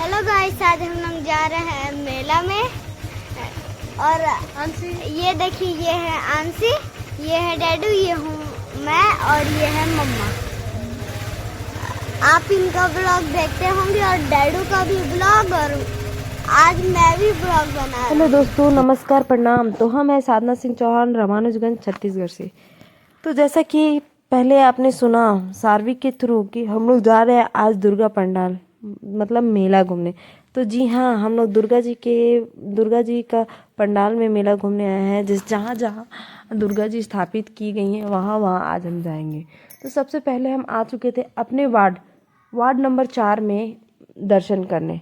Hello guys, आज हम लोग जा रहे हैं मेला में। और ये देखिए, ये है आंसी, ये है डैडू, ये हूँ मैं और ये है मम्मा। आप इनका ब्लॉग देखते होंगे और डैडू का भी ब्लॉग, और आज मैं भी ब्लॉग बना रहा हूँ। हेलो दोस्तों, नमस्कार, प्रणाम। तो हम हैं साधना सिंह चौहान, रामानुजगंज, छत्तीसगढ़ से। तो जैसा कि पहले आपने सुना सार्विक के थ्रू कि हम लोग जा रहे हैं आज दुर्गा पंडाल मतलब मेला घूमने। तो जी हाँ, हम लोग दुर्गा जी का पंडाल में मेला घूमने आए हैं। जहाँ जहाँ दुर्गा जी स्थापित की गई हैं वहाँ वहाँ आज हम जाएंगे। तो सबसे पहले हम आ चुके थे अपने वार्ड नंबर 4 में दर्शन करने।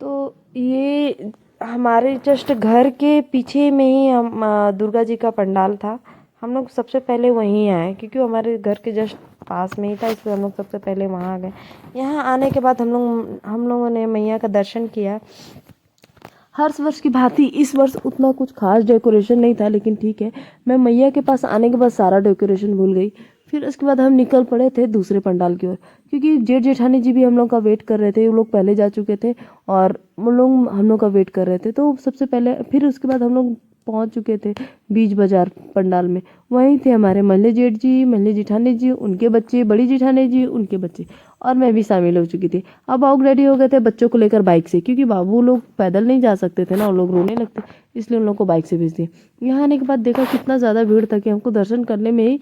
तो ये हमारे जस्ट घर के पीछे में ही हम दुर्गा जी का पंडाल था। हम लोग सबसे पहले वहीं आए क्योंकि हमारे घर के जस्ट पास में ही था, इसलिए हम लोग सबसे पहले वहाँ आ गए। यहाँ आने के बाद हम लोगों ने मैया का दर्शन किया। हर वर्ष की भांति इस वर्ष उतना कुछ खास डेकोरेशन नहीं था, लेकिन ठीक है, मैं मैया के पास आने के बाद सारा डेकोरेशन भूल गई। फिर उसके बाद हम निकल पड़े थे दूसरे पंडाल की ओर, क्योंकि जेठ जेठानी जी भी हम लोग का वेट कर रहे थे। वो लोग पहले जा चुके थे और वो लोग हम लोग का वेट कर रहे थे। तो सबसे पहले फिर उसके बाद हम लोग पहुंच चुके थे बीच बाजार पंडाल में। वहीं थे हमारे मल्ले जेठ जी, मल्ले जेठानी जी, उनके बच्चे, बड़ी जेठानी जी, उनके बच्चे, और मैं भी शामिल हो चुकी थी। अब आउट रेडी हो गए थे बच्चों को लेकर बाइक से, क्योंकि बाबू लोग पैदल नहीं जा सकते थे ना, वो लोग रोने लगते, इसलिए उन लोग को बाइक से भेज दिए। यहाँ आने के बाद देखा कितना ज़्यादा भीड़ था कि हमको दर्शन करने में ही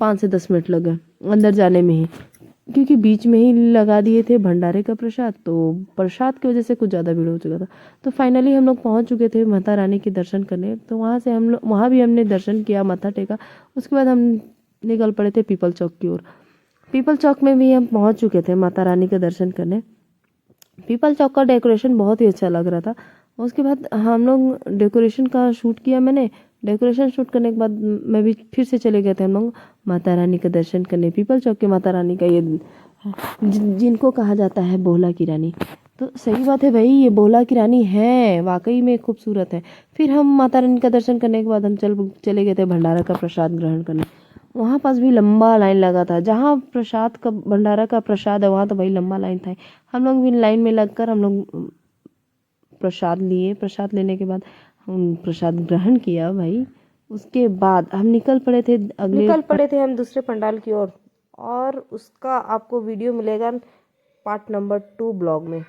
5 से 10 मिनट लग गए, अंदर जाने में ही, क्योंकि बीच में ही लगा दिए थे भंडारे का प्रसाद। तो प्रसाद की वजह से कुछ ज़्यादा भीड़ हो चुका था। तो फाइनली हम लोग पहुँच चुके थे माता रानी के दर्शन करने। तो वहाँ भी हमने दर्शन किया, माथा टेका। उसके बाद हम निकल पड़े थे पीपल चौक की ओर। पीपल चौक में भी हम पहुंच चुके थे माता रानी का दर्शन करने। पीपल चौक का डेकोरेशन बहुत ही अच्छा लग रहा था। उसके बाद हम लोग डेकोरेशन का शूट किया। मैंने डेकोरेशन शूट करने के बाद मैं भी फिर से चले गए थे हम लोग माता रानी का दर्शन करने। पीपल चौक के माता रानी का ये जिनको कहा जाता है बोला की रानी। तो सही बात है भाई, ये बोला की रानी है, वाकई में खूबसूरत है। फिर हम माता रानी का दर्शन करने के बाद हम चले गए थे भंडारा का प्रसाद ग्रहण करने। वहाँ पास भी लंबा लाइन लगा था। जहाँ प्रसाद का भंडारा का प्रसाद है वहाँ तो भाई लंबा लाइन था। हम लोग भी लाइन में लगकर हम लोग प्रसाद लिए। प्रसाद लेने के बाद हम प्रसाद ग्रहण किया भाई। उसके बाद हम निकल पड़े थे हम दूसरे पंडाल की ओर। और उसका आपको वीडियो मिलेगा पार्ट नंबर 2 ब्लॉग में।